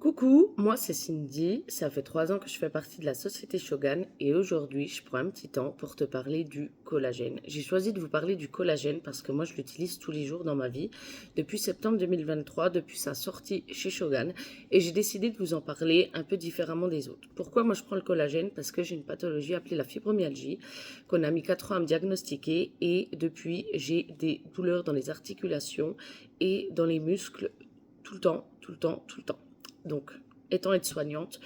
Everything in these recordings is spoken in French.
Coucou, moi c'est Cindy, ça fait 3 ans que je fais partie de la société Shogun et aujourd'hui je prends un petit temps pour te parler du collagène. J'ai choisi de vous parler du collagène parce que moi je l'utilise tous les jours dans ma vie depuis septembre 2023, depuis sa sortie chez Shogun et j'ai décidé de vous en parler un peu différemment des autres. Pourquoi moi je prends le collagène? Parce que j'ai une pathologie appelée la fibromyalgie qu'on a mis 4 ans à me diagnostiquer et depuis j'ai des douleurs dans les articulations et dans les muscles tout le temps, tout le temps, tout le temps. Donc, étant aide-soignante,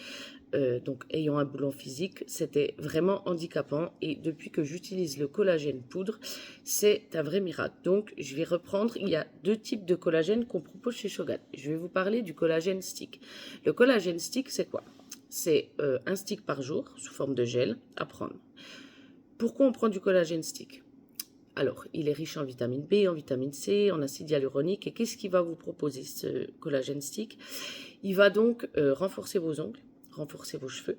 donc ayant un boulot physique, c'était vraiment handicapant. Et depuis que j'utilise le collagène poudre, c'est un vrai miracle. Donc, je vais reprendre. Il y a 2 types de collagène qu'on propose chez Shogun. Je vais vous parler du collagène stick. Le collagène stick, c'est quoi? C'est un stick par jour, sous forme de gel, à prendre. Pourquoi on prend du collagène stick? Alors, il est riche en vitamine B, en vitamine C, en acide hyaluronique. Et qu'est-ce qu'il va vous proposer, ce collagène stick? Il va donc renforcer vos ongles, renforcer vos cheveux,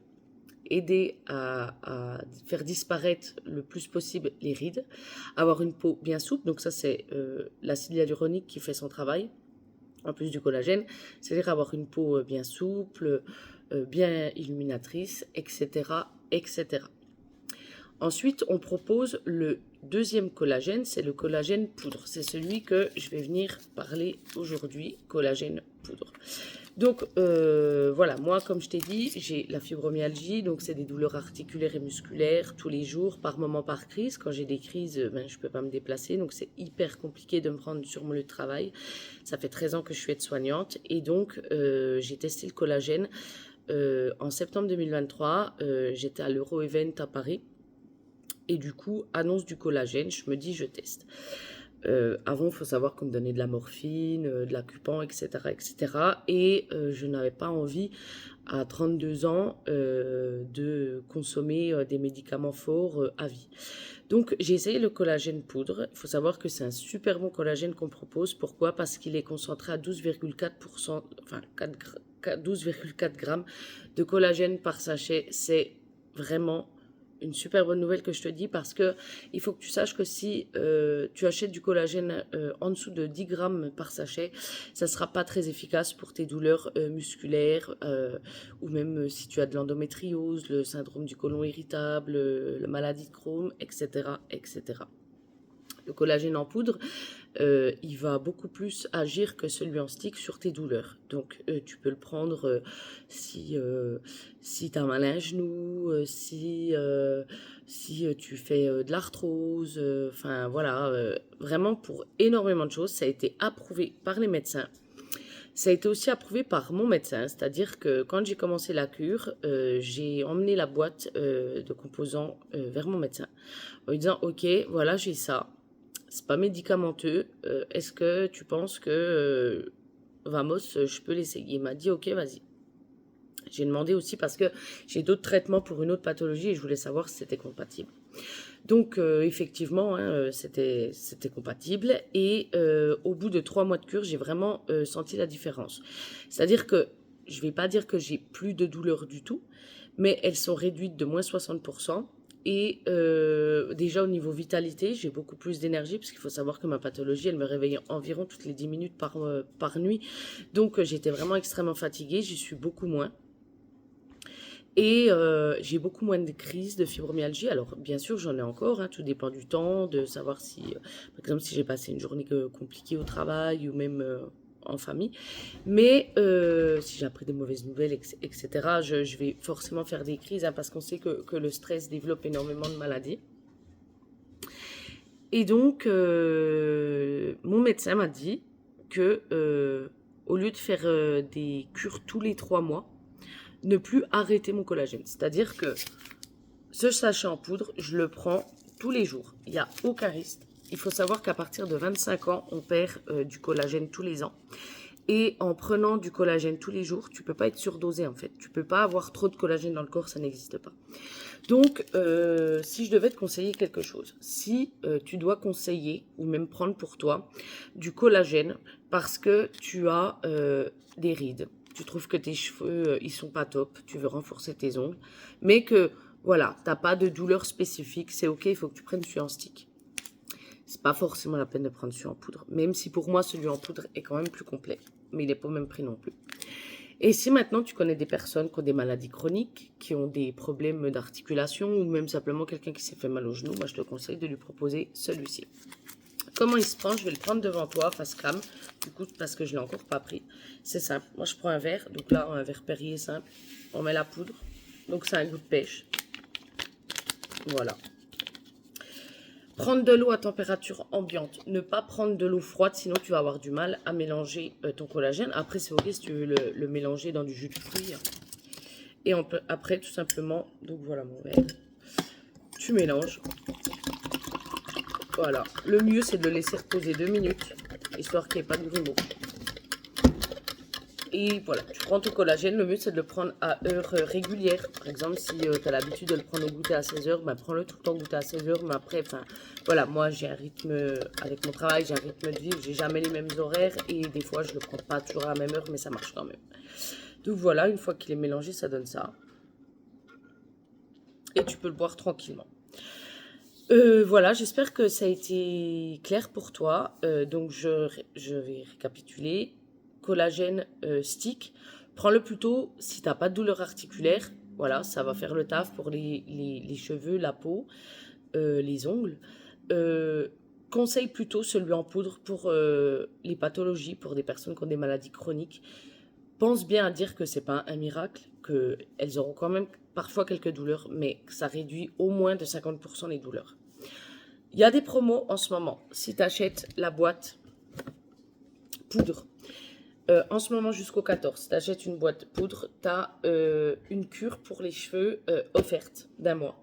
aider à faire disparaître le plus possible les rides, avoir une peau bien souple. Donc ça, c'est l'acide hyaluronique qui fait son travail, en plus du collagène. C'est-à-dire avoir une peau bien souple, bien illuminatrice, etc., etc. Ensuite, on propose le deuxième collagène, c'est le collagène poudre. C'est celui que je vais venir parler aujourd'hui, collagène poudre. Donc, voilà, moi, comme je t'ai dit, j'ai la fibromyalgie, donc c'est des douleurs articulaires et musculaires tous les jours, par moment, par crise. Quand j'ai des crises, je ne peux pas me déplacer, donc c'est hyper compliqué de me rendre sur mon lieu de travail. Ça fait 13 ans que je suis aide-soignante et donc j'ai testé le collagène en septembre 2023. J'étais à l'Euro-Event à Paris. Et du coup, annonce du collagène, je me dis, je teste. Avant, il faut savoir qu'on me donnait de la morphine, de l'acupan, etc., etc. Et je n'avais pas envie, à 32 ans, de consommer des médicaments forts à vie. Donc, j'ai essayé le collagène poudre. Il faut savoir que c'est un super bon collagène qu'on propose. Pourquoi? Parce qu'il est concentré à 12,4%, enfin 12,4 grammes de collagène par sachet. C'est vraiment une super bonne nouvelle que je te dis parce que il faut que tu saches que si tu achètes du collagène en dessous de 10 grammes par sachet, ça sera pas très efficace pour tes douleurs musculaires ou même si tu as de l'endométriose, le syndrome du côlon irritable, la maladie de Crohn, etc., etc. Le collagène en poudre, il va beaucoup plus agir que celui en stick sur tes douleurs. Donc, tu peux le prendre si tu as mal à un genou, si tu fais de l'arthrose, enfin voilà, vraiment pour énormément de choses. Ça a été approuvé par les médecins. Ça a été aussi approuvé par mon médecin, c'est-à-dire que quand j'ai commencé la cure, j'ai emmené la boîte de composants vers mon médecin en lui disant, ok, voilà, j'ai ça. C'est pas médicamenteux. Est-ce que tu penses que Vamos, je peux l'essayer? Il m'a dit ok, vas-y. J'ai demandé aussi parce que j'ai d'autres traitements pour une autre pathologie et je voulais savoir si c'était compatible. Donc effectivement, hein, c'était compatible et au bout de 3 mois de cure, j'ai vraiment senti la différence. C'est-à-dire que je vais pas dire que j'ai plus de douleurs du tout, mais elles sont réduites de moins 60%. Et déjà au niveau vitalité, j'ai beaucoup plus d'énergie parce qu'il faut savoir que ma pathologie, elle me réveille environ toutes les 10 minutes par nuit. Donc j'étais vraiment extrêmement fatiguée, j'y suis beaucoup moins. Et j'ai beaucoup moins de crises de fibromyalgie. Alors bien sûr, j'en ai encore, hein, tout dépend du temps, de savoir si, par exemple, si j'ai passé une journée compliquée au travail ou même en famille. Mais si j'ai appris des mauvaises nouvelles, etc., je vais forcément faire des crises hein, parce qu'on sait que le stress développe énormément de maladies. Et donc, mon médecin m'a dit que au lieu de faire des cures tous les 3 mois, ne plus arrêter mon collagène. C'est-à-dire que ce sachet en poudre, je le prends tous les jours. Il n'y a aucun risque. Il faut savoir qu'à partir de 25 ans, on perd du collagène tous les ans. Et en prenant du collagène tous les jours, tu peux pas être surdosé en fait. Tu peux pas avoir trop de collagène dans le corps, ça n'existe pas. Donc, si je devais te conseiller quelque chose, si tu dois conseiller ou même prendre pour toi du collagène parce que tu as des rides, tu trouves que tes cheveux ils sont pas top, tu veux renforcer tes ongles, mais que voilà, t'as pas de douleur spécifique, c'est ok, il faut que tu prennes celui en stick. C'est pas forcément la peine de prendre celui en poudre, même si pour moi celui en poudre est quand même plus complet, mais il n'est pas au même prix non plus. Et si maintenant tu connais des personnes qui ont des maladies chroniques, qui ont des problèmes d'articulation ou même simplement quelqu'un qui s'est fait mal au genou, moi je te conseille de lui proposer celui-ci. Comment il se prend? Je vais le prendre devant toi, face cam, du coup parce que je ne l'ai encore pas pris. C'est simple, moi je prends un verre, donc là un verre Perrier simple, on met la poudre, donc c'est un goût de pêche. Voilà. Prendre de l'eau à température ambiante. Ne pas prendre de l'eau froide, sinon tu vas avoir du mal à mélanger ton collagène. Après, c'est ok si tu veux le mélanger dans du jus de fruits. Et après, tout simplement, donc voilà mon verre. Tu mélanges. Voilà. Le mieux, c'est de le laisser reposer 2 minutes, histoire qu'il n'y ait pas de grumeaux. Et voilà, tu prends ton collagène, le mieux c'est de le prendre à heure régulière. Par exemple, si tu as l'habitude de le prendre au goûter à 16 h, ben, prends-le tout le temps au goûter à 16 h. Mais après, enfin, voilà, moi j'ai un rythme, avec mon travail, j'ai un rythme de vie, j'ai jamais les mêmes horaires. Et des fois, je le prends pas toujours à la même heure, mais ça marche quand même. Donc voilà, une fois qu'il est mélangé, ça donne ça. Et tu peux le boire tranquillement. Voilà, j'espère que ça a été clair pour toi. Donc je vais récapituler. Collagène stick. Prends-le plutôt si tu n'as pas de douleur articulaire. Voilà, ça va faire le taf pour les cheveux, la peau, les ongles. Conseille plutôt celui en poudre pour les pathologies, pour des personnes qui ont des maladies chroniques. Pense bien à dire que c'est pas un miracle, qu'elles auront quand même parfois quelques douleurs, mais que ça réduit au moins de 50% les douleurs. Il y a des promos en ce moment. Si tu achètes la boîte poudre, en ce moment jusqu'au 14, si tu achètes une boîte poudre, tu as une cure pour les cheveux offerte d'1 mois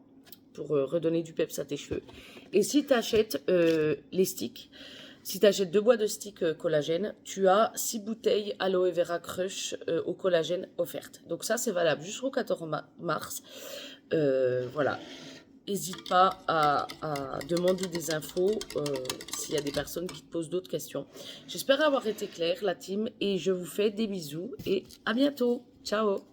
pour redonner du peps à tes cheveux. Et si tu achètes les sticks, si tu achètes 2 boîtes de sticks collagène, tu as 6 bouteilles aloe vera crush au collagène offertes. Donc ça, c'est valable jusqu'au 14 mars. Voilà. N'hésite pas à demander des infos s'il y a des personnes qui te posent d'autres questions. J'espère avoir été claire, la team, et je vous fais des bisous et à bientôt. Ciao!